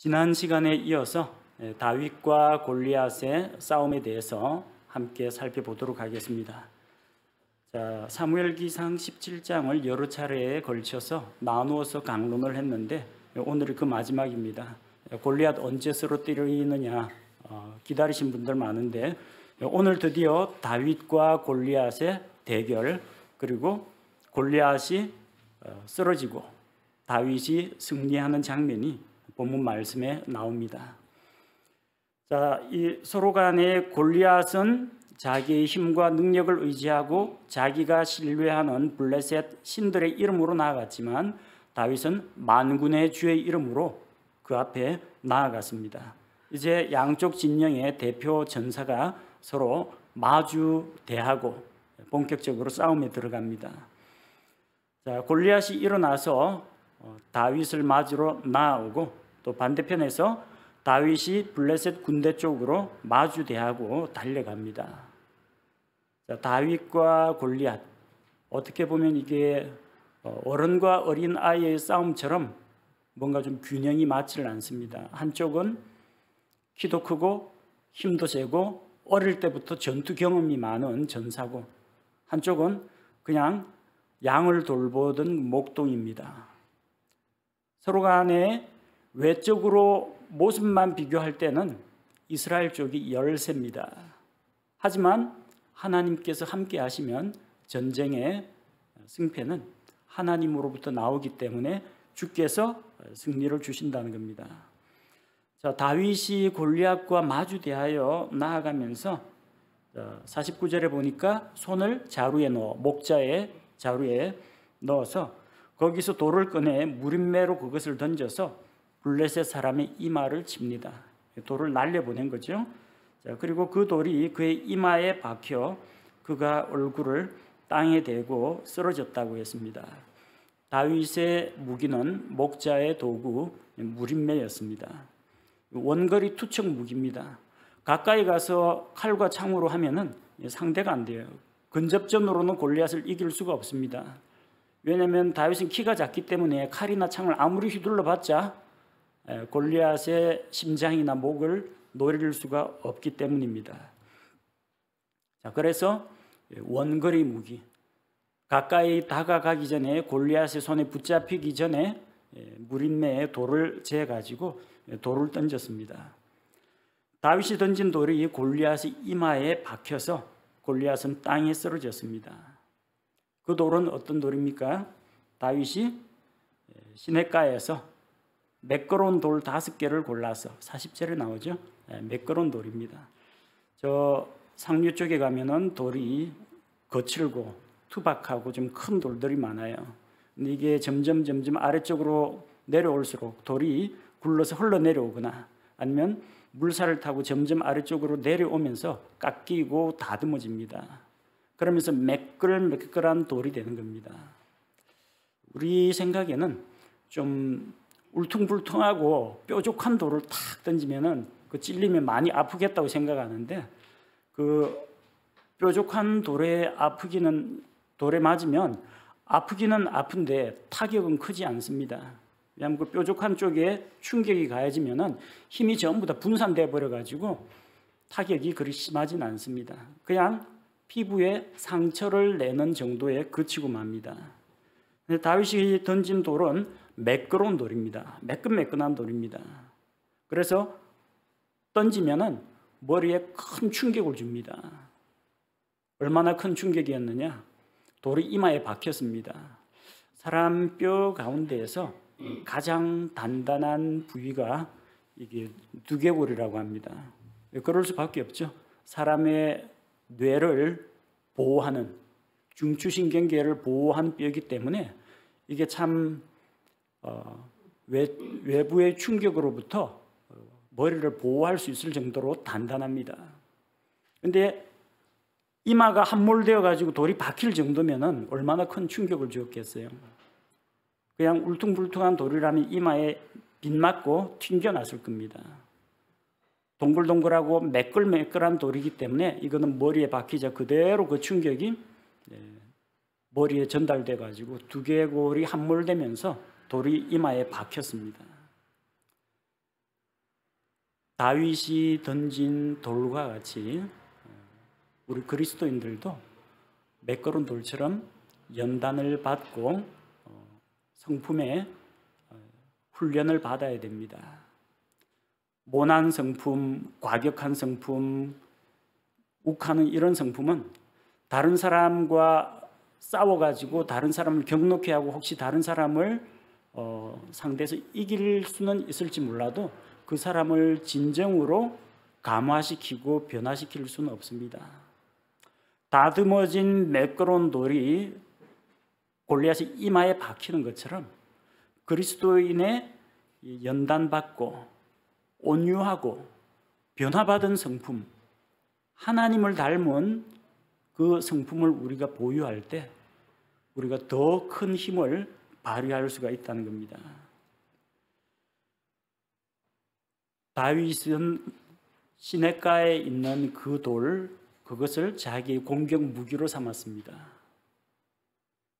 지난 시간에 이어서 다윗과 골리앗의 싸움에 대해서 함께 살펴보도록 하겠습니다. 자, 사무엘기상 17장을 여러 차례에 걸쳐서 나누어서 강론을 했는데 오늘이 그 마지막입니다. 골리앗 언제 쓰러뜨리느냐 기다리신 분들 많은데 오늘 드디어 다윗과 골리앗의 대결, 그리고 골리앗이 쓰러지고 다윗이 승리하는 장면이 본문 말씀에 나옵니다. 자, 이 서로 간의 골리앗은 자기의 힘과 능력을 의지하고 자기가 신뢰하는 블레셋 신들의 이름으로 나아갔지만 다윗은 만군의 주의 이름으로 그 앞에 나아갔습니다. 이제 양쪽 진영의 대표 전사가 서로 마주 대하고 본격적으로 싸움에 들어갑니다. 자, 골리앗이 일어나서 다윗을 맞으러 나아오고 또 반대편에서 다윗이 블레셋 군대 쪽으로 마주대하고 달려갑니다. 자, 다윗과 골리앗, 어떻게 보면 이게 어른과 어린 아이의 싸움처럼 뭔가 좀 균형이 맞지를 않습니다. 한쪽은 키도 크고 힘도 세고 어릴 때부터 전투 경험이 많은 전사고, 한쪽은 그냥 양을 돌보던 목동입니다. 서로 간에 외적으로 모습만 비교할 때는 이스라엘 쪽이 열세입니다. 하지만 하나님께서 함께 하시면 전쟁의 승패는 하나님으로부터 나오기 때문에 주께서 승리를 주신다는 겁니다. 자, 다윗이 골리앗과 마주대하여 나아가면서 49절에 보니까 손을 자루에 넣어, 목자의 자루에 넣어서 거기서 돌을 꺼내 무림매로 그것을 던져서 블레셋 사람의 이마를 칩니다. 돌을 날려보낸 거죠. 자, 그리고 그 돌이 그의 이마에 박혀 그가 얼굴을 땅에 대고 쓰러졌다고 했습니다. 다윗의 무기는 목자의 도구 무림매였습니다. 원거리 투척 무기입니다. 가까이 가서 칼과 창으로 하면은 상대가 안 돼요. 근접전으로는 골리앗을 이길 수가 없습니다. 왜냐하면 다윗은 키가 작기 때문에 칼이나 창을 아무리 휘둘러봤자 골리앗의 심장이나 목을 노릴 수가 없기 때문입니다. 자, 그래서 원거리 무기, 가까이 다가가기 전에 골리앗의 손에 붙잡히기 전에 무림매에 돌을 재가지고 돌을 던졌습니다. 다윗이 던진 돌이 골리앗의 이마에 박혀서 골리앗은 땅에 쓰러졌습니다. 그 돌은 어떤 돌입니까? 다윗이 시냇가에서 매끄러운 돌 5개를 골라서 40절에 나오죠. 매끄러운 돌입니다. 저 상류 쪽에 가면은 돌이 거칠고 투박하고 좀 큰 돌들이 많아요. 근데 이게 점점 아래쪽으로 내려올수록 돌이 굴러서 흘러내려오거나 아니면 물살을 타고 점점 아래쪽으로 내려오면서 깎이고 다듬어집니다. 그러면서 매끌매끌한 돌이 되는 겁니다. 우리 생각에는 좀 울퉁불퉁하고 뾰족한 돌을 탁 던지면은 그 찔리면 많이 아프겠다고 생각하는데, 그 뾰족한 돌에 맞으면 아프기는 아픈데 타격은 크지 않습니다. 왜냐하면 그 뾰족한 쪽에 충격이 가해지면은 힘이 전부 다 분산돼 버려 가지고 타격이 그리 심하진 않습니다. 그냥 피부에 상처를 내는 정도에 그치고 맙니다. 근데 다윗이 던진 돌은 매끄러운 돌입니다. 매끈매끈한 돌입니다. 그래서 던지면은 머리에 큰 충격을 줍니다. 얼마나 큰 충격이었느냐? 돌이 이마에 박혔습니다. 사람 뼈 가운데에서 가장 단단한 부위가 이게 두개골이라고 합니다. 그럴 수밖에 없죠. 사람의 뇌를 보호하는, 중추신경계를 보호하는 뼈이기 때문에 이게 참 외부의 충격으로부터 머리를 보호할 수 있을 정도로 단단합니다. 그런데 이마가 함몰되어 가지고 돌이 박힐 정도면은 얼마나 큰 충격을 주었겠어요. 그냥 울퉁불퉁한 돌이라면 이마에 빗맞고 튕겨났을 겁니다. 동글동글하고 매끌매끌한 돌이기 때문에 이거는 머리에 박히자 그대로 그 충격이 머리에 전달돼 가지고 두개골이 함몰되면서 돌이 이마에 박혔습니다. 다윗이 던진 돌과 같이 우리 그리스도인들도 매끄러운 돌처럼 연단을 받고 성품의 훈련을 받아야 됩니다. 모난 성품, 과격한 성품, 욱하는 이런 성품은 다른 사람과 싸워가지고 다른 사람을 격노케 하고 혹시 다른 사람을 상대에서 이길 수는 있을지 몰라도 그 사람을 진정으로 감화시키고 변화시킬 수는 없습니다. 다듬어진 매끄러운 돌이 골리앗의 이마에 박히는 것처럼 그리스도인의 연단받고 온유하고 변화받은 성품, 하나님을 닮은 그 성품을 우리가 보유할 때 우리가 더 큰 힘을 발휘할 수가 있다는 겁니다. 다윗은 시냇가에 있는 그 돌, 그것을 자기의 공격 무기로 삼았습니다.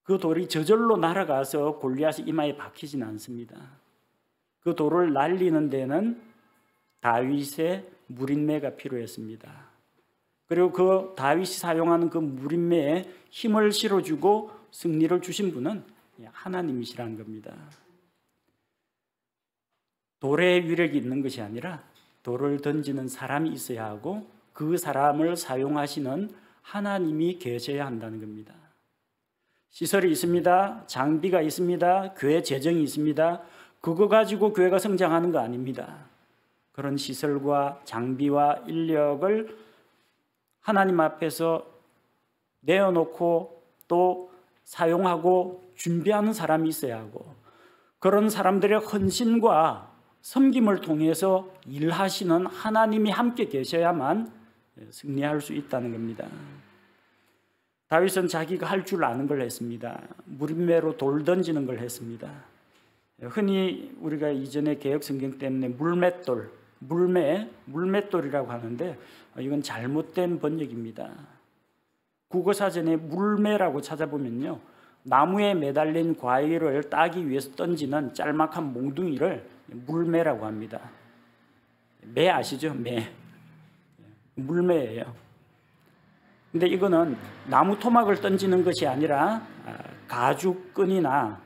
그 돌이 저절로 날아가서 골리앗의 이마에 박히지는 않습니다. 그 돌을 날리는 데는 다윗의 무린매가 필요했습니다. 그리고 그 다윗이 사용하는 그 무린매에 힘을 실어주고 승리를 주신 분은 하나님이시라는 겁니다. 돌의 위력이 있는 것이 아니라 돌을 던지는 사람이 있어야 하고 그 사람을 사용하시는 하나님이 계셔야 한다는 겁니다. 시설이 있습니다. 장비가 있습니다. 교회 재정이 있습니다. 그거 가지고 교회가 성장하는 거 아닙니다. 그런 시설과 장비와 인력을 하나님 앞에서 내어놓고 또 사용하고 준비하는 사람이 있어야 하고 그런 사람들의 헌신과 섬김을 통해서 일하시는 하나님이 함께 계셔야만 승리할 수 있다는 겁니다. 다윗은 자기가 할 줄 아는 걸 했습니다. 무린매로 돌 던지는 걸 했습니다. 흔히 우리가 이전에 개역 성경 때문에 물맷돌, 물맷돌이라고 하는데 이건 잘못된 번역입니다. 국어사전에 물매라고 찾아보면요, 나무에 매달린 과일을 따기 위해서 던지는 짤막한 몽둥이를 물매라고 합니다. 매 아시죠? 매. 물매예요. 근데 이거는 나무 토막을 던지는 것이 아니라 가죽끈이나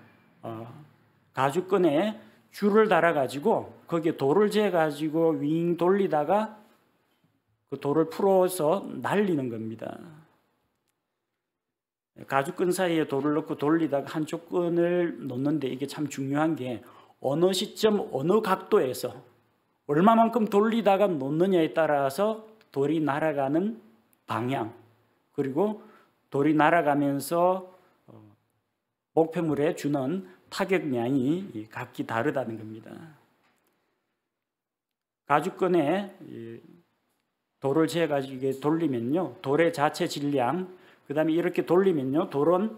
가죽끈에 줄을 달아가지고 거기에 돌을 재가지고 윙 돌리다가 그 돌을 풀어서 날리는 겁니다. 가죽끈 사이에 돌을 넣고 돌리다가 한쪽 끈을 놓는데 이게 참 중요한 게 어느 시점 어느 각도에서 얼마만큼 돌리다가 놓느냐에 따라서 돌이 날아가는 방향 그리고 돌이 날아가면서 목표물에 주는 타격량이 각기 다르다는 겁니다. 가죽끈에 돌을 재가지고 돌리면요, 돌의 자체 질량, 그 다음에 이렇게 돌리면요, 돌은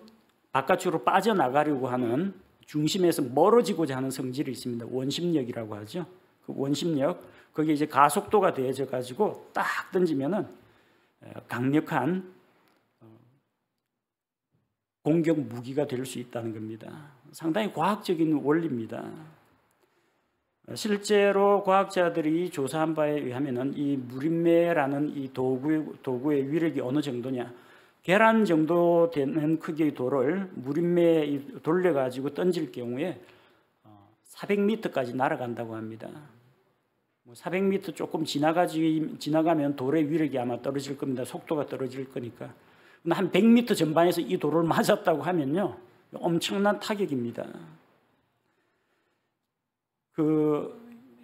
바깥으로 빠져나가려고 하는 중심에서 멀어지고자 하는 성질이 있습니다. 원심력이라고 하죠. 그 원심력, 거기에 이제 가속도가 더해져 가지고 딱 던지면은 강력한 공격 무기가 될 수 있다는 겁니다. 상당히 과학적인 원리입니다. 실제로 과학자들이 조사한 바에 의하면은 이 무린매라는 이 도구의 위력이 어느 정도냐? 계란 정도 되는 크기의 돌을 무린매에 돌려가지고 던질 경우에 400m까지 날아간다고 합니다. 400m 조금 지나가면 돌의 위력이 아마 떨어질 겁니다. 속도가 떨어질 거니까. 한 100m 전방에서 이 돌을 맞았다고 하면요, 엄청난 타격입니다.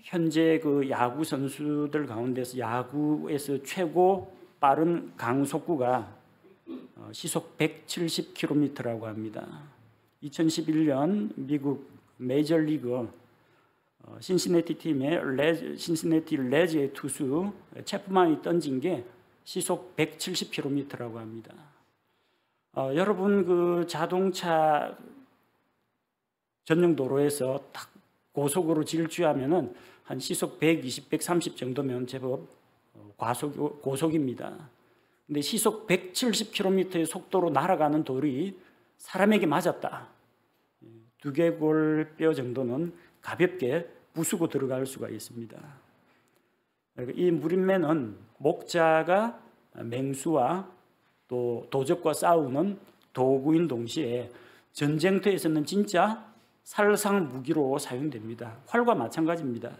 현재 야구 선수들 가운데서 야구에서 최고 빠른 강속구가 시속 170km라고 합니다. 2011년 미국 메이저리그 신시내티 팀의 신시내티 레즈의 투수 채프만이 던진 게 시속 170km라고 합니다. 여러분 자동차 전용 도로에서 딱 고속으로 질주하면은 한 시속 120, 130 정도면 제법 고속입니다. 근데 시속 170km의 속도로 날아가는 돌이 사람에게 맞았다. 두개골 뼈 정도는 가볍게 부수고 들어갈 수가 있습니다. 이 무림매는 목자가 맹수와 또 도적과 싸우는 도구인 동시에 전쟁터에서는 진짜 살상 무기로 사용됩니다. 활과 마찬가지입니다.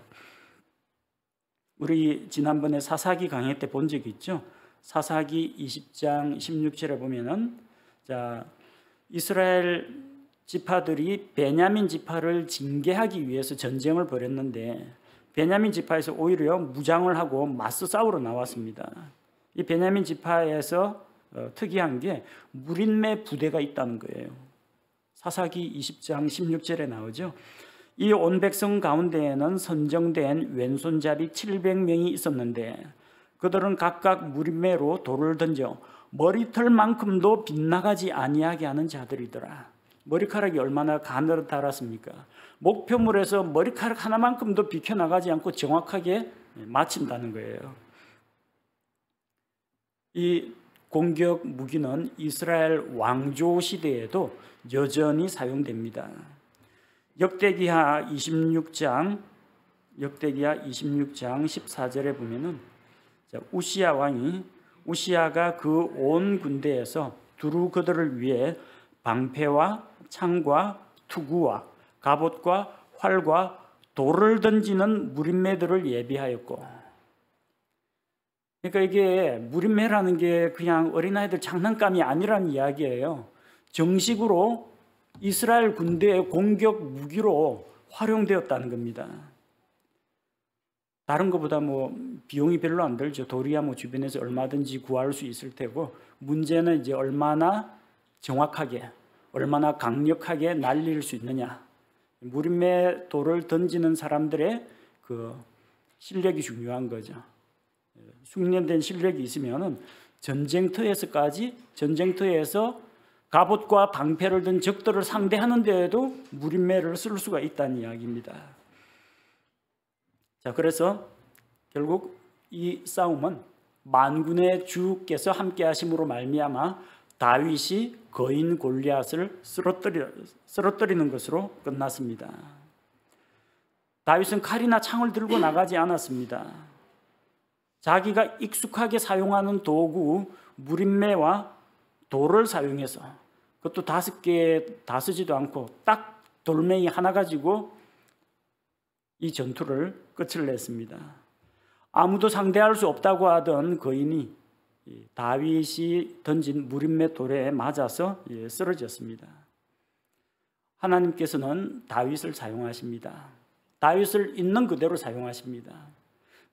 우리 지난번에 사사기 강의 때 본 적이 있죠. 사사기 20장 16절에 보면은 이스라엘 지파들이 베냐민 지파를 징계하기 위해서 전쟁을 벌였는데 베냐민 지파에서 오히려 무장을 하고 맞서 싸우러 나왔습니다. 이 베냐민 지파에서 특이한 게 무림매 부대가 있다는 거예요. 사사기 20장 16절에 나오죠. 이 온 백성 가운데에는 선정된 왼손잡이 700명이 있었는데 그들은 각각 무림매로 돌을 던져 머리털만큼도 빗나가지 아니하게 하는 자들이더라. 머리카락이 얼마나 가느다랗습니까? 목표물에서 머리카락 하나만큼도 비켜나가지 않고 정확하게 맞춘다는 거예요. 이 공격 무기는 이스라엘 왕조 시대에도 여전히 사용됩니다. 역대기하 26장 14절에 보면은 우시야 왕이 우시야가 그 온 군대에서 두루 그들을 위해 방패와 창과 투구와 갑옷과 활과 돌을 던지는 무림매들을 예비하였고, 그러니까 이게 무림매라는 게 그냥 어린아이들 장난감이 아니라는 이야기예요. 정식으로 이스라엘 군대의 공격 무기로 활용되었다는 겁니다. 다른 것보다 비용이 별로 안 들죠. 돌이야 주변에서 얼마든지 구할 수 있을 테고, 문제는 이제 얼마나 정확하게, 얼마나 강력하게 날릴 수 있느냐. 무림매 돌을 던지는 사람들의 그 실력이 중요한 거죠. 숙련된 실력이 있으면은 전쟁터에서 갑옷과 방패를 든 적들을 상대하는 데에도 무림매를 쓸 수가 있다는 이야기입니다. 그래서 결국 이 싸움은 만군의 주께서 함께 하심으로 말미암아 다윗이 거인 골리앗을 쓰러뜨리는 것으로 끝났습니다. 다윗은 칼이나 창을 들고 나가지 않았습니다. 자기가 익숙하게 사용하는 도구 무림매와 돌을 사용해서, 그것도 5개 다 쓰지도 않고 딱 돌멩이 하나 가지고 이 전투를 끝을 냈습니다. 아무도 상대할 수 없다고 하던 거인이 다윗이 던진 무림매 돌에 맞아서 쓰러졌습니다. 하나님께서는 다윗을 사용하십니다. 다윗을 있는 그대로 사용하십니다.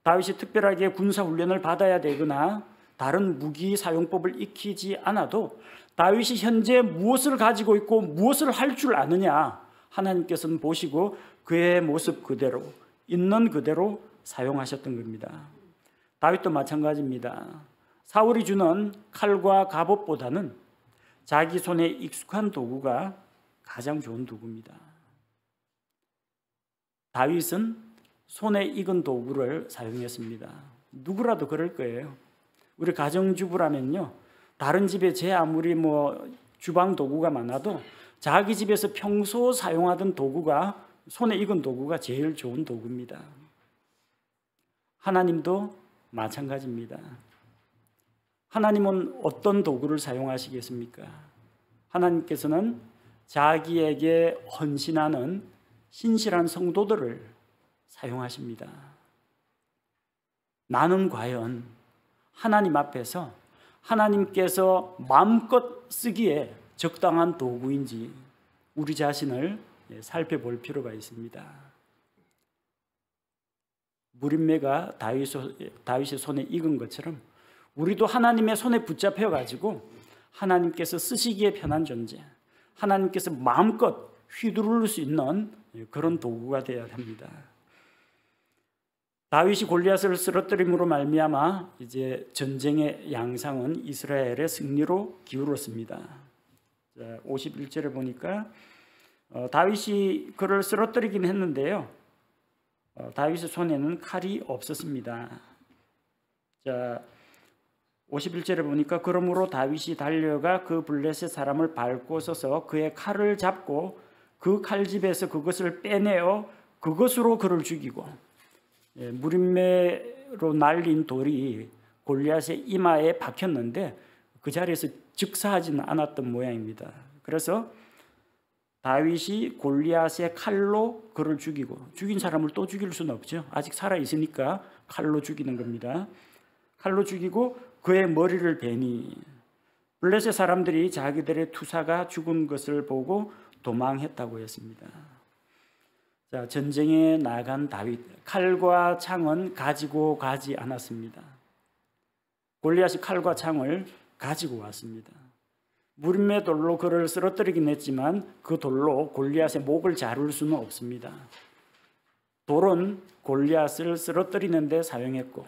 다윗이 특별하게 군사훈련을 받아야 되거나 다른 무기 사용법을 익히지 않아도 다윗이 현재 무엇을 가지고 있고 무엇을 할 줄 아느냐, 하나님께서는 보시고 그의 모습 그대로, 있는 그대로 사용하셨던 겁니다. 다윗도 마찬가지입니다. 사울이 주는 칼과 갑옷보다는 자기 손에 익숙한 도구가 가장 좋은 도구입니다. 다윗은 손에 익은 도구를 사용했습니다. 누구라도 그럴 거예요. 우리 가정주부라면요, 다른 집에 제 아무리 주방 도구가 많아도 자기 집에서 평소 사용하던 도구가, 손에 익은 도구가 제일 좋은 도구입니다. 하나님도 마찬가지입니다. 하나님은 어떤 도구를 사용하시겠습니까? 하나님께서는 자기에게 헌신하는 신실한 성도들을 사용하십니다. 나는 과연 하나님 앞에서 하나님께서 마음껏 쓰기에 적당한 도구인지 우리 자신을 살펴볼 필요가 있습니다. 무림매가 다윗의 손에 익은 것처럼 우리도 하나님의 손에 붙잡혀 가지고 하나님께서 쓰시기에 편한 존재, 하나님께서 마음껏 휘두를 수 있는 그런 도구가 되어야 합니다. 다윗이 골리앗을 쓰러뜨림으로 말미암아 이제 전쟁의 양상은 이스라엘의 승리로 기울었습니다. 51절에 보니까 다윗이 그를 쓰러뜨리긴 했는데요, 다윗의 손에는 칼이 없었습니다. 51절에 보니까 그러므로 다윗이 달려가 그 블레셋 사람을 밟고 서서 그의 칼을 잡고 그 칼집에서 그것을 빼내어 그것으로 그를 죽이고, 무림매 칼로 날린 돌이 골리앗의 이마에 박혔는데 그 자리에서 즉사하지는 않았던 모양입니다. 그래서 다윗이 골리앗의 칼로 그를 죽이고, 죽인 사람을 또 죽일 수는 없죠. 아직 살아있으니까 칼로 죽이는 겁니다. 칼로 죽이고 그의 머리를 베니, 블레셋 사람들이 자기들의 투사가 죽은 것을 보고 도망했다고 했습니다. 자, 전쟁에 나간 다윗, 칼과 창은 가지고 가지 않았습니다. 골리앗이 칼과 창을 가지고 왔습니다. 무림의 돌로 그를 쓰러뜨리긴 했지만 그 돌로 골리앗의 목을 자를 수는 없습니다. 돌은 골리앗을 쓰러뜨리는 데 사용했고,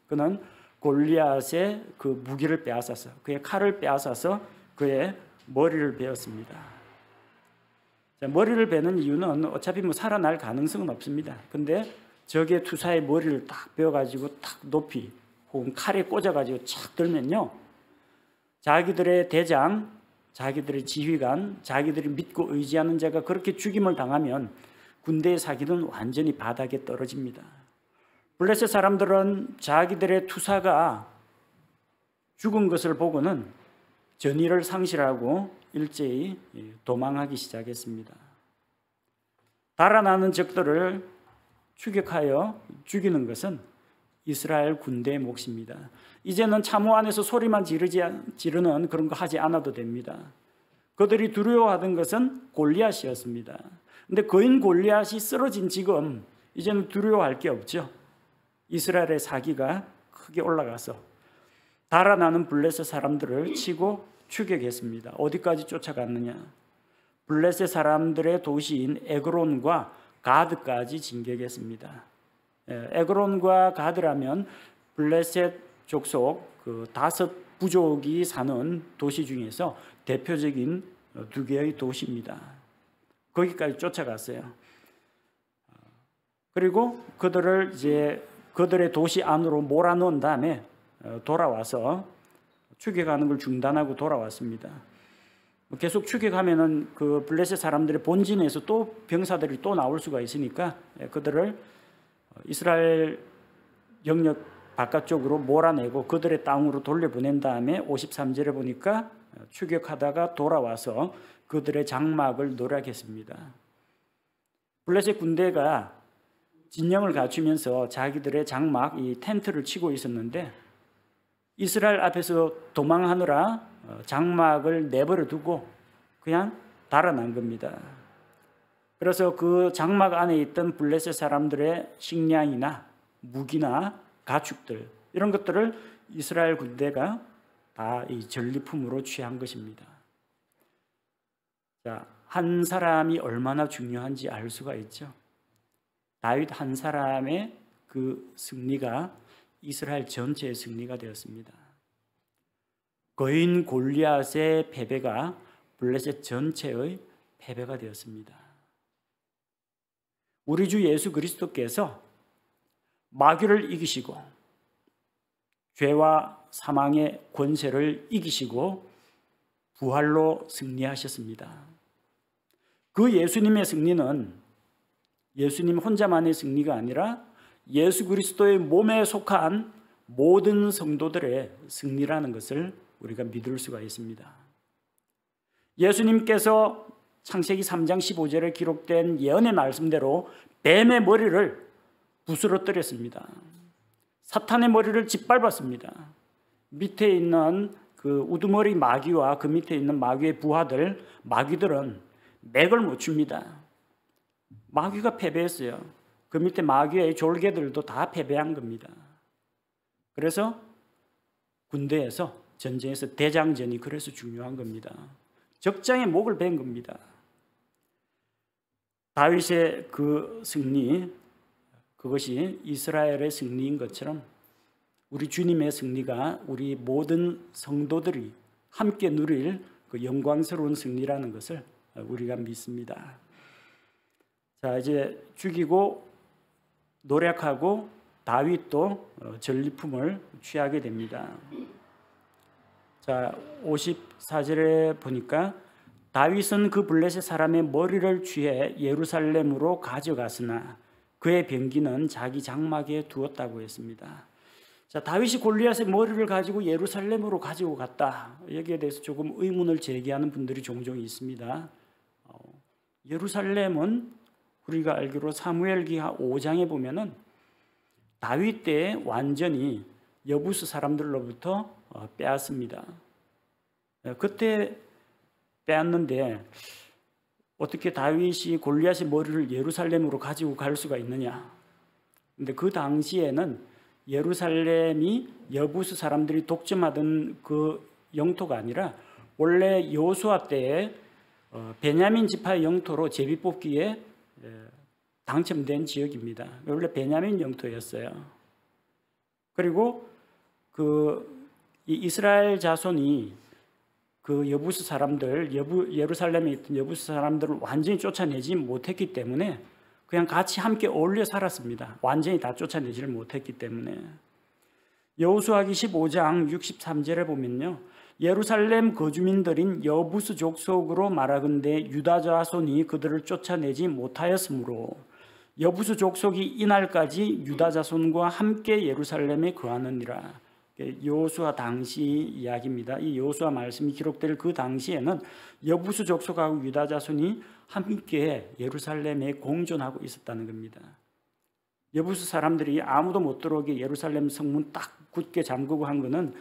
그는 골리앗의 그 무기를 빼앗아서, 그의 칼을 빼앗아서 그의 머리를 베었습니다. 자, 머리를 베는 이유는 어차피 살아날 가능성은 없습니다. 근데 적의 투사의 머리를 딱 베어가지고 딱 높이 혹은 칼에 꽂아가지고 착 들면요, 자기들의 대장, 자기들의 지휘관, 자기들이 믿고 의지하는 자가 그렇게 죽임을 당하면 군대의 사기는 완전히 바닥에 떨어집니다. 블레셋 사람들은 자기들의 투사가 죽은 것을 보고는 전의를 상실하고 일제히 도망하기 시작했습니다. 달아나는 적들을 추격하여 죽이는 것은 이스라엘 군대의 몫입니다. 이제는 참호 안에서 소리만 지르는 그런 거 하지 않아도 됩니다. 그들이 두려워하던 것은 골리앗이었습니다. 근데 거인 골리앗이 쓰러진 지금 이제는 두려워할 게 없죠. 이스라엘의 사기가 크게 올라가서 달아나는 블레셋 사람들을 치고 추격했습니다. 어디까지 쫓아갔느냐? 블레셋 사람들의 도시인 에그론과 가드까지 진격했습니다. 에그론과 가드라면 블레셋 족속 그 5 부족이 사는 도시 중에서 대표적인 2개의 도시입니다. 거기까지 쫓아갔어요. 그리고 그들을 이제 그들의 도시 안으로 몰아넣은 다음에 돌아와서 추격하는 걸 중단하고 돌아왔습니다. 계속 추격하면은 그 블레셋 사람들의 본진에서 또 병사들이 또 나올 수가 있으니까 그들을 이스라엘 영역 바깥쪽으로 몰아내고 그들의 땅으로 돌려보낸 다음에 53절에 보니까 추격하다가 돌아와서 그들의 장막을 노략했습니다. 블레셋 군대가 진영을 갖추면서 자기들의 장막, 이 텐트를 치고 있었는데 이스라엘 앞에서 도망하느라 장막을 내버려 두고 그냥 달아난 겁니다. 그래서 그 장막 안에 있던 블레셋 사람들의 식량이나 무기나 가축들, 이런 것들을 이스라엘 군대가 다 이 전리품으로 취한 것입니다. 자, 한 사람이 얼마나 중요한지 알 수가 있죠. 다윗 한 사람의 그 승리가 이스라엘 전체의 승리가 되었습니다. 거인 골리앗의 패배가 블레셋 전체의 패배가 되었습니다. 우리 주 예수 그리스도께서 마귀를 이기시고 죄와 사망의 권세를 이기시고 부활로 승리하셨습니다. 그 예수님의 승리는 예수님 혼자만의 승리가 아니라 예수 그리스도의 몸에 속한 모든 성도들의 승리라는 것을 우리가 믿을 수가 있습니다. 예수님께서 창세기 3장 15절에 기록된 예언의 말씀대로 뱀의 머리를 부스러뜨렸습니다. 사탄의 머리를 짓밟았습니다. 밑에 있는 그 우두머리 마귀와 그 밑에 있는 마귀의 부하들, 마귀들은 맥을 못 춥니다. 마귀가 패배했어요. 그 밑에 마귀의 졸개들도 다 패배한 겁니다. 그래서 군대에서 전쟁에서 대장전이 그래서 중요한 겁니다. 적장의 목을 벤 겁니다. 다윗의 그 승리, 그것이 이스라엘의 승리인 것처럼 우리 주님의 승리가 우리 모든 성도들이 함께 누릴 그 영광스러운 승리라는 것을 우리가 믿습니다. 자, 이제 죽이고 노략하고 다윗도 전리품을 취하게 됩니다. 자, 54절에 보니까 다윗은 그 블레셋 사람의 머리를 취해 예루살렘으로 가져갔으나 그의 병기는 자기 장막에 두었다고 했습니다. 자, 다윗이 골리앗의 머리를 가지고 예루살렘으로 가지고 갔다. 여기에 대해서 조금 의문을 제기하는 분들이 종종 있습니다. 예루살렘은 우리가 알기로 사무엘기하 5장에 보면은 다윗 때 완전히 여부스 사람들로부터 빼앗습니다. 그때 빼앗는데 어떻게 다윗이 골리앗의 머리를 예루살렘으로 가지고 갈 수가 있느냐? 근데 그 당시에는 예루살렘이 여부스 사람들이 독점하던 그 영토가 아니라 원래 여호수아 때에 베냐민 지파의 영토로 제비뽑기에 당첨된 지역입니다. 원래 베냐민 영토였어요. 그리고 이 이스라엘 자손이 그 여부스 사람들, 예루살렘에 있던 여부스 사람들을 완전히 쫓아내지 못했기 때문에 그냥 같이 함께 어울려 살았습니다. 완전히 다 쫓아내지를 못했기 때문에. 여호수아기 15장 63절에 보면요, 예루살렘 거주민들인 여부스 족속으로 말하건대 유다 자손이 그들을 쫓아내지 못하였으므로 여부스 족속이 이날까지 유다 자손과 함께 예루살렘에 거하느니라. 여호수아 당시 이야기입니다. 이 여호수아 말씀이 기록될 그 당시에는 여부스 족속하고 유다 자손이 함께 예루살렘에 공존하고 있었다는 겁니다. 여부스 사람들이 아무도 못 들어오게 예루살렘 성문 딱 굳게 잠그고 한 것은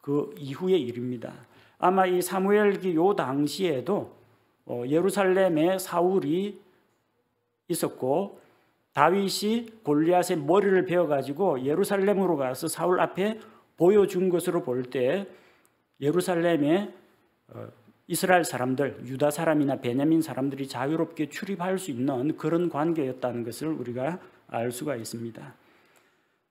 그 이후의 일입니다. 아마 이 사무엘기 요 당시에도 예루살렘에 사울이 있었고 다윗이 골리앗의 머리를 베어가지고 예루살렘으로 가서 사울 앞에 보여준 것으로 볼 때 예루살렘에 이스라엘 사람들, 유다 사람이나 베냐민 사람들이 자유롭게 출입할 수 있는 그런 관계였다는 것을 우리가 알 수가 있습니다.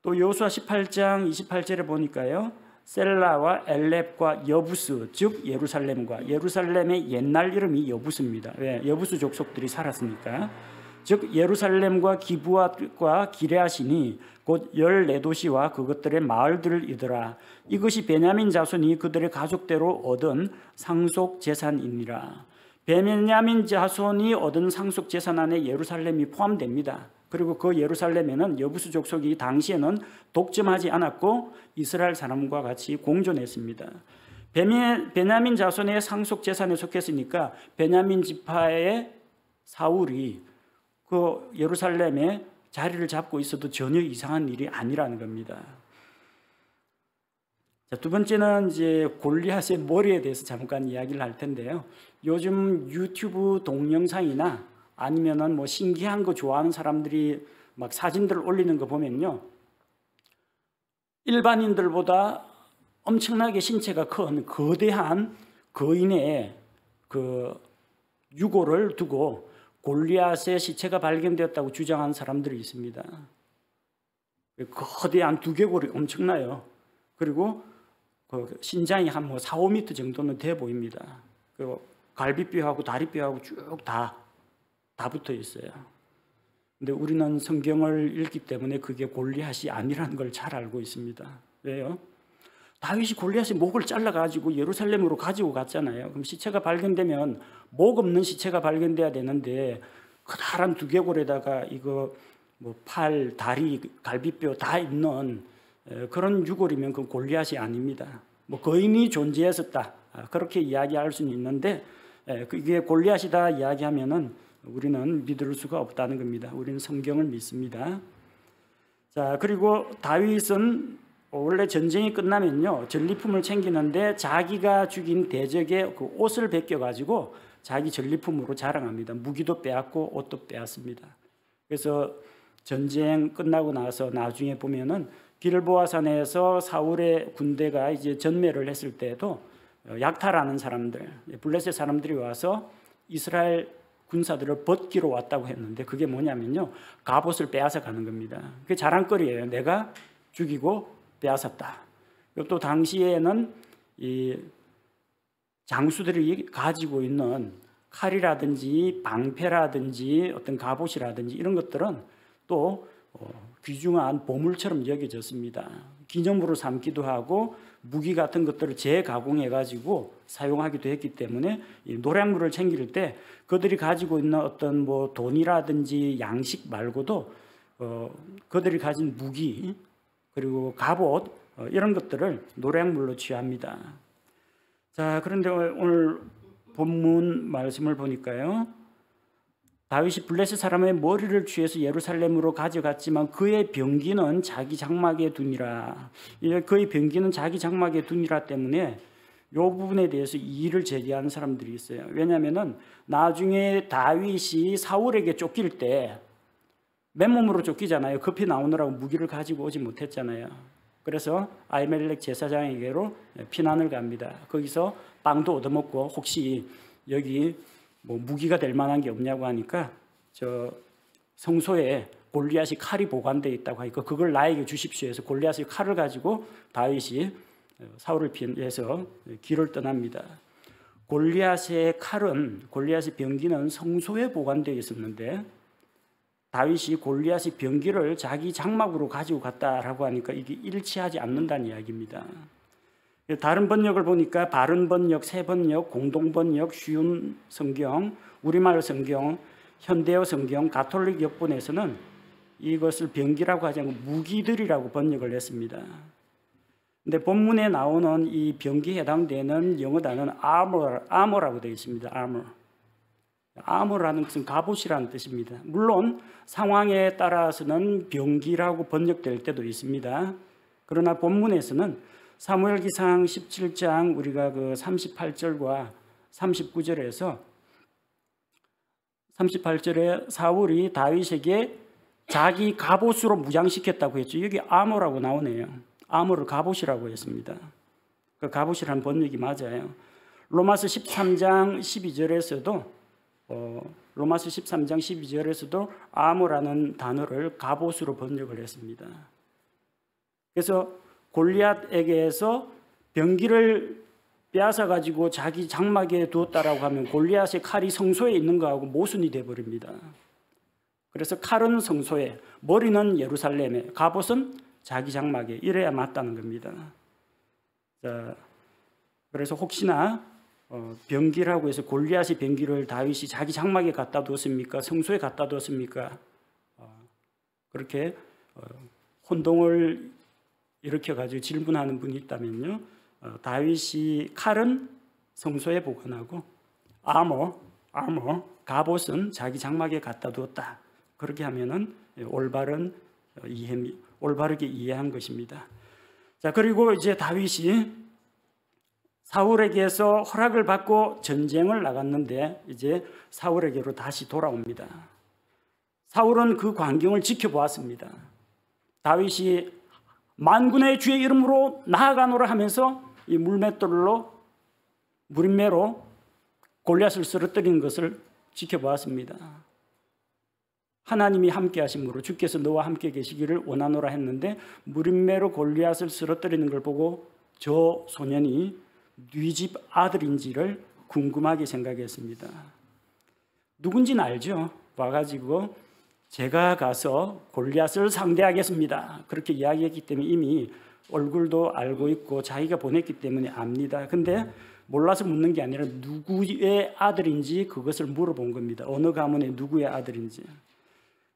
또 여호수아 18장 28절에 보니까요, 셀라와 엘렙과 여부스, 즉 예루살렘과, 예루살렘의 옛날 이름이 여부스입니다. 왜? 여부스 족속들이 살았으니까. 즉 예루살렘과 기브앗과 기레아시니 곧 14도시와 그것들의 마을들이더라. 이것이 베냐민 자손이 그들의 가족대로 얻은 상속 재산이니라. 베냐민 자손이 얻은 상속 재산 안에 예루살렘이 포함됩니다. 그리고 그 예루살렘에는 여부스 족속이 당시에는 독점하지 않았고 이스라엘 사람과 같이 공존했습니다. 베냐민 자손의 상속 재산에 속했으니까 베냐민 지파의 사울이 그 예루살렘에 자리를 잡고 있어도 전혀 이상한 일이 아니라는 겁니다. 자, 두 번째는 이제 골리앗의 머리에 대해서 잠깐 이야기를 할 텐데요. 요즘 유튜브 동영상이나 아니면은 뭐 신기한 거 좋아하는 사람들이 막 사진들을 올리는 거 보면요, 일반인들보다 엄청나게 신체가 큰 거대한 거인의 그 유골을 두고 골리앗의 시체가 발견되었다고 주장하는 사람들이 있습니다. 거대한 두개골이 엄청나요. 그리고 그 신장이 한 뭐 4, 5m 정도는 돼 보입니다. 그리고 갈비뼈하고 다리뼈하고 쭉 다 붙어 있어요. 근데 우리는 성경을 읽기 때문에 그게 골리앗이 아니라는 걸 잘 알고 있습니다. 왜요? 다윗이 골리앗의 목을 잘라가지고 예루살렘으로 가지고 갔잖아요. 그럼 시체가 발견되면 목 없는 시체가 발견돼야 되는데 커다란 두개골에다가 이거 뭐 팔, 다리, 갈비뼈 다 있는 그런 유골이면 그 골리앗이 아닙니다. 뭐 거인이 존재했었다, 그렇게 이야기할 수는 있는데 이게 골리앗이다 이야기하면은 우리는 믿을 수가 없다는 겁니다. 우리는 성경을 믿습니다. 자, 그리고 다윗은 원래 전쟁이 끝나면요, 전리품을 챙기는데 자기가 죽인 대적의 그 옷을 벗겨가지고 자기 전리품으로 자랑합니다. 무기도 빼앗고 옷도 빼앗습니다. 그래서 전쟁 끝나고 나서 나중에 보면은 길보아산에서 사울의 군대가 이제 전멸을 했을 때도 약탈하는 사람들, 블레셋 사람들이 와서 이스라엘 군사들을 벗기로 왔다고 했는데 그게 뭐냐면요, 갑옷을 빼앗아 가는 겁니다. 그게 자랑거리예요. 내가 죽이고 빼앗았다. 또 당시에는 이 장수들이 가지고 있는 칼이라든지 방패라든지 어떤 갑옷이라든지 이런 것들은 또 귀중한 보물처럼 여겨졌습니다. 기념으로 삼기도 하고 무기 같은 것들을 재가공해 가지고 사용하기도 했기 때문에 이 노량물을 챙길 때 그들이 가지고 있는 어떤 뭐 돈이라든지 양식 말고도 그들이 가진 무기 그리고 갑옷 이런 것들을 노략물로 취합니다. 자, 그런데 오늘 본문 말씀을 보니까요. 다윗이 블레셋 사람의 머리를 취해서 예루살렘으로 가져갔지만 그의 병기는 자기 장막에 두니라. 그의 병기는 자기 장막에 두니라 때문에 이 부분에 대해서 이의를 제기하는 사람들이 있어요. 왜냐하면 나중에 다윗이 사울에게 쫓길 때 맨몸으로 쫓기잖아요. 급히 나오느라고 무기를 가지고 오지 못했잖아요. 그래서 아히멜렉 제사장에게로 피난을 갑니다. 거기서 빵도 얻어먹고 혹시 여기 뭐 무기가 될 만한 게 없냐고 하니까 저 성소에 골리앗이 칼이 보관되어 있다고 하니까 그걸 나에게 주십시오 해서 골리앗의 칼을 가지고 다윗이 사울을 피해서 길을 떠납니다. 골리앗의 병기는 성소에 보관되어 있었는데 다윗이 골리앗의 병기를 자기 장막으로 가지고 갔다라고 하니까 이게 일치하지 않는다는 이야기입니다. 다른 번역을 보니까 바른 번역, 새 번역, 공동 번역, 쉬운 성경, 우리말 성경, 현대어 성경, 가톨릭 역본에서는 이것을 병기라고 하지 않고 무기들이라고 번역을 했습니다. 근데 본문에 나오는 이 병기에 해당되는 영어 단어는 armor라고 되어 있습니다. armor라는 것은 갑옷이라는 뜻입니다. 물론 상황에 따라서는 병기라고 번역될 때도 있습니다. 그러나 본문에서는 사무엘기상 17장 우리가 그 38절과 39절에서 38절에 사울이 다윗에게 자기 갑옷으로 무장시켰다고 했죠. 여기 아모라고 나오네요. 아모를 갑옷이라고 했습니다. 그 갑옷이라는 번역이 맞아요. 로마서 13장 12절에서도 아모라는 단어를 갑옷으로 번역을 했습니다. 그래서 골리앗에게서 병기를 빼앗아 가지고 자기 장막에 두었다라고 하면 골리앗의 칼이 성소에 있는 거하고 모순이 돼버립니다. 그래서 칼은 성소에, 머리는 예루살렘에, 갑옷은 자기 장막에 이래야 맞다는 겁니다. 자, 그래서 혹시나 병기라고 해서 골리앗의 병기를 다윗이 자기 장막에 갖다 두었습니까? 성소에 갖다 두었습니까? 그렇게 혼동을 일으켜가지고 질문하는 분이 있다면요. 다윗이 칼은 성소에 보관하고 갑옷은 자기 장막에 갖다 두었다. 그렇게 하면은 올바르게 이해한 것입니다. 자, 그리고 이제 다윗이 사울에게서 허락을 받고 전쟁을 나갔는데 이제 사울에게로 다시 돌아옵니다. 사울은 그 광경을 지켜보았습니다. 다윗이 만군의 주의 이름으로 나아가노라 하면서 이 무림매로 골리앗을 쓰러뜨리는 것을 지켜보았습니다. 하나님이 함께 하심으로 주께서 너와 함께 계시기를 원하노라 했는데 무림매로 골리앗을 쓰러뜨리는 걸 보고 저 소년이 네 집 아들인지를 궁금하게 생각했습니다. 누군지는 알죠. 와가지고 제가 가서 골리앗을 상대하겠습니다. 그렇게 이야기했기 때문에 이미 얼굴도 알고 있고 자기가 보냈기 때문에 압니다. 근데 몰라서 묻는 게 아니라 누구의 아들인지 그것을 물어본 겁니다. 어느 가문의 누구의 아들인지.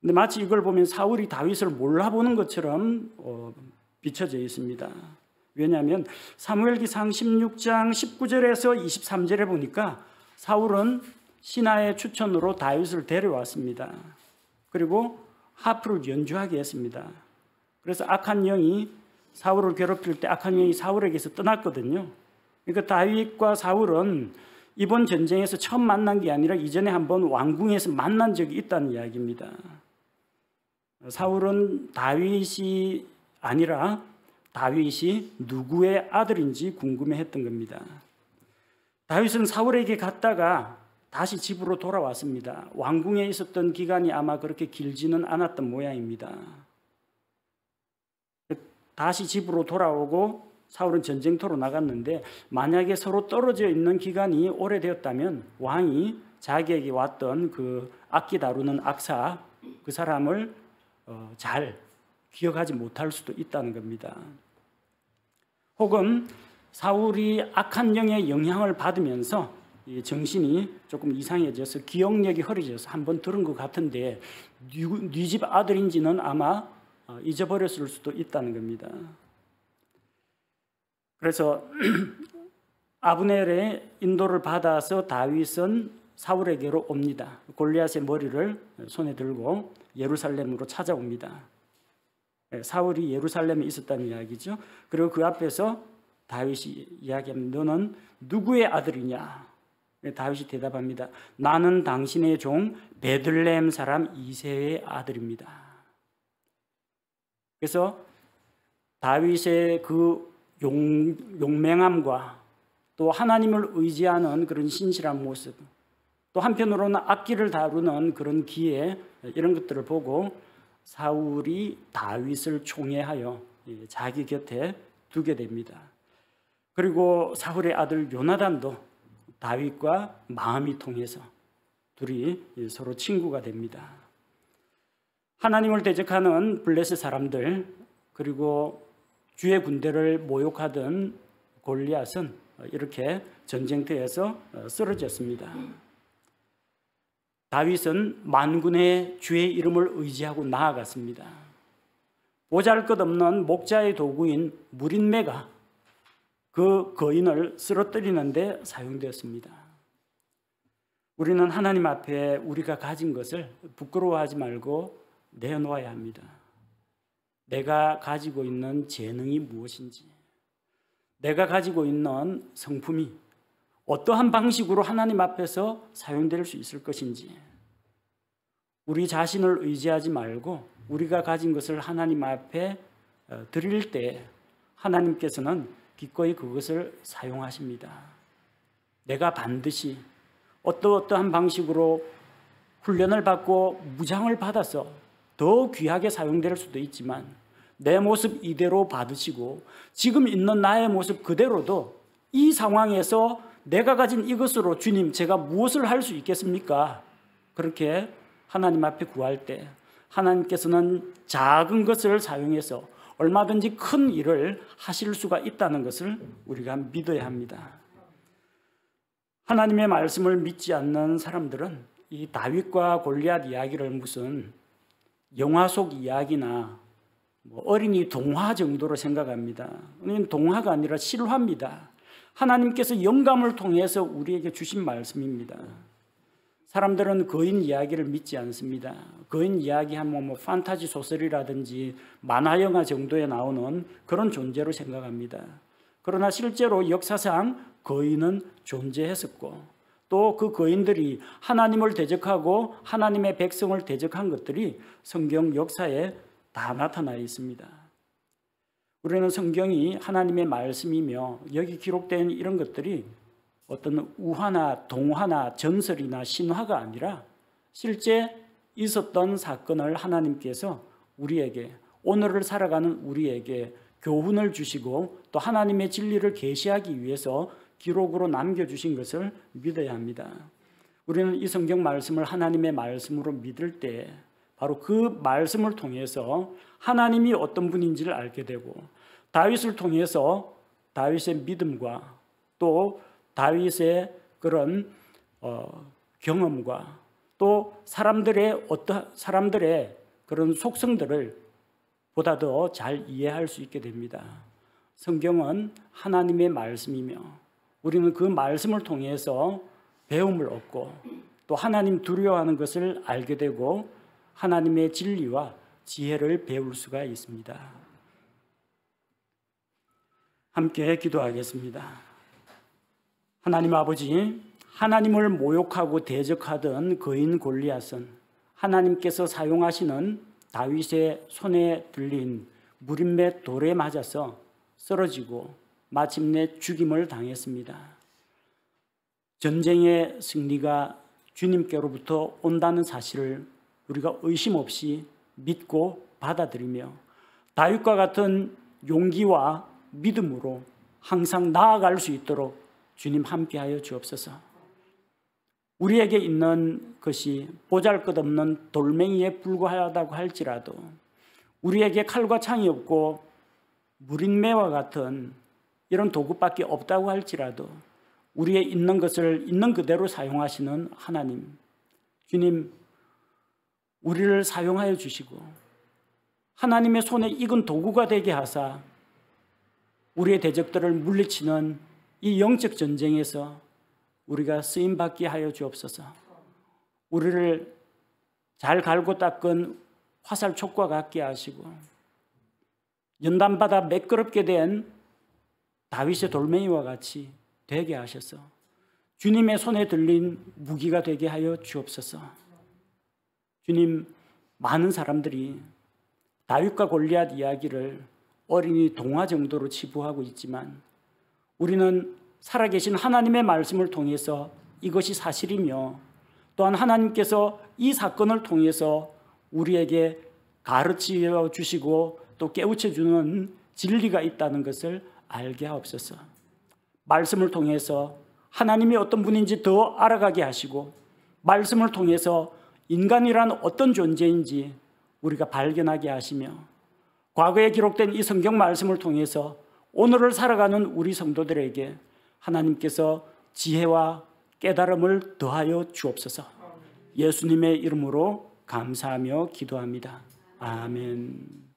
근데 마치 이걸 보면 사울이 다윗을 몰라보는 것처럼 비춰져 있습니다. 왜냐하면 사무엘기상 16장 19절에서 23절에 보니까 사울은 신하의 추천으로 다윗을 데려왔습니다. 그리고 하프를 연주하게 했습니다. 그래서 악한 영이 사울을 괴롭힐 때 악한 영이 사울에게서 떠났거든요. 그러니까 다윗과 사울은 이번 전쟁에서 처음 만난 게 아니라 이전에 한번 왕궁에서 만난 적이 있다는 이야기입니다. 사울은 다윗이 아니라 다윗이 누구의 아들인지 궁금해했던 겁니다. 다윗은 사울에게 갔다가 다시 집으로 돌아왔습니다. 왕궁에 있었던 기간이 아마 그렇게 길지는 않았던 모양입니다. 다시 집으로 돌아오고 사울은 전쟁터로 나갔는데 만약에 서로 떨어져 있는 기간이 오래되었다면 왕이 자기에게 왔던 그 악기 다루는 악사 그 사람을 잘 기억하지 못할 수도 있다는 겁니다. 혹은 사울이 악한 영의 영향을 받으면서 이 정신이 조금 이상해져서 기억력이 흐려져서 한번 들은 것 같은데 네 집 아들인지는 아마 잊어버렸을 수도 있다는 겁니다. 그래서 아브넬의 인도를 받아서 다윗은 사울에게로 옵니다. 골리앗의 머리를 손에 들고 예루살렘으로 찾아옵니다. 사울이 예루살렘에 있었다는 이야기죠. 그리고 그 앞에서 다윗이 이야기합니다. 너는 누구의 아들이냐? 다윗이 대답합니다. 나는 당신의 종 베들레헴 사람 이새의 아들입니다. 그래서 다윗의 그 용맹함과 또 하나님을 의지하는 그런 신실한 모습, 또 한편으로는 악기를 다루는 그런 기회, 이런 것들을 보고 사울이 다윗을 총애하여 자기 곁에 두게 됩니다. 그리고 사울의 아들 요나단도 다윗과 마음이 통해서 둘이 서로 친구가 됩니다. 하나님을 대적하는 블레셋 사람들, 그리고 주의 군대를 모욕하던 골리앗은 이렇게 전쟁터에서 쓰러졌습니다. 다윗은 만군의 주의 이름을 의지하고 나아갔습니다. 보잘것없는 목자의 도구인 무린매가 그 거인을 쓰러뜨리는 데 사용되었습니다. 우리는 하나님 앞에 우리가 가진 것을 부끄러워하지 말고 내어놓아야 합니다. 내가 가지고 있는 재능이 무엇인지, 내가 가지고 있는 성품이 어떠한 방식으로 하나님 앞에서 사용될 수 있을 것인지, 우리 자신을 의지하지 말고 우리가 가진 것을 하나님 앞에 드릴 때 하나님께서는 기꺼이 그것을 사용하십니다. 내가 반드시 어떠한 방식으로 훈련을 받고 무장을 받아서 더 귀하게 사용될 수도 있지만 내 모습 이대로 받으시고 지금 있는 나의 모습 그대로도 이 상황에서 내가 가진 이것으로 주님 제가 무엇을 할 수 있겠습니까? 그렇게 하나님 앞에 구할 때 하나님께서는 작은 것을 사용해서 얼마든지 큰 일을 하실 수가 있다는 것을 우리가 믿어야 합니다. 하나님의 말씀을 믿지 않는 사람들은 이 다윗과 골리앗 이야기를 무슨 영화 속 이야기나 어린이 동화 정도로 생각합니다. 동화가 아니라 실화입니다. 하나님께서 영감을 통해서 우리에게 주신 말씀입니다. 사람들은 거인 이야기를 믿지 않습니다. 거인 이야기하면 판타지 소설이라든지 만화 영화 정도에 나오는 그런 존재로 생각합니다. 그러나 실제로 역사상 거인은 존재했었고 또 그 거인들이 하나님을 대적하고 하나님의 백성을 대적한 것들이 성경 역사에 다 나타나 있습니다. 우리는 성경이 하나님의 말씀이며 여기 기록된 이런 것들이 어떤 우화나 동화나 전설이나 신화가 아니라 실제 있었던 사건을 하나님께서 우리에게, 오늘을 살아가는 우리에게 교훈을 주시고 또 하나님의 진리를 계시하기 위해서 기록으로 남겨주신 것을 믿어야 합니다. 우리는 이 성경 말씀을 하나님의 말씀으로 믿을 때 바로 그 말씀을 통해서 하나님이 어떤 분인지를 알게 되고 다윗을 통해서 다윗의 믿음과 또 다윗의 그런 경험과 또 사람들의 그런 속성들을 보다 더 잘 이해할 수 있게 됩니다. 성경은 하나님의 말씀이며 우리는 그 말씀을 통해서 배움을 얻고 또 하나님 두려워하는 것을 알게 되고 하나님의 진리와 지혜를 배울 수가 있습니다. 함께 기도하겠습니다. 하나님 아버지, 하나님을 모욕하고 대적하던 거인 골리앗은 하나님께서 사용하시는 다윗의 손에 들린 무린매 돌에 맞아서 쓰러지고 마침내 죽임을 당했습니다. 전쟁의 승리가 주님께로부터 온다는 사실을 우리가 의심 없이 믿고 받아들이며 다윗과 같은 용기와 믿음으로 항상 나아갈 수 있도록 주님 함께하여 주옵소서. 우리에게 있는 것이 보잘것없는 돌멩이에 불과하다고 할지라도 우리에게 칼과 창이 없고 무린매와 같은 이런 도구밖에 없다고 할지라도 우리의 있는 것을 있는 그대로 사용하시는 하나님, 주님, 우리를 사용하여 주시고 하나님의 손에 익은 도구가 되게 하사 우리의 대적들을 물리치는 이 영적 전쟁에서 우리가 쓰임받게 하여 주옵소서. 우리를 잘 갈고 닦은 화살촉과 같게 하시고 연단받아 매끄럽게 된 다윗의 돌멩이와 같이 되게 하셔서 주님의 손에 들린 무기가 되게 하여 주옵소서. 주님, 많은 사람들이 다윗과 골리앗 이야기를 어린이 동화 정도로 치부하고 있지만 우리는 살아계신 하나님의 말씀을 통해서 이것이 사실이며 또한 하나님께서 이 사건을 통해서 우리에게 가르쳐 주시고 또 깨우쳐 주는 진리가 있다는 것을 알게 하옵소서. 말씀을 통해서 하나님이 어떤 분인지 더 알아가게 하시고 말씀을 통해서 인간이란 어떤 존재인지 우리가 발견하게 하시며 과거에 기록된 이 성경 말씀을 통해서 오늘을 살아가는 우리 성도들에게 하나님께서 지혜와 깨달음을 더하여 주옵소서. 예수님의 이름으로 감사하며 기도합니다. 아멘.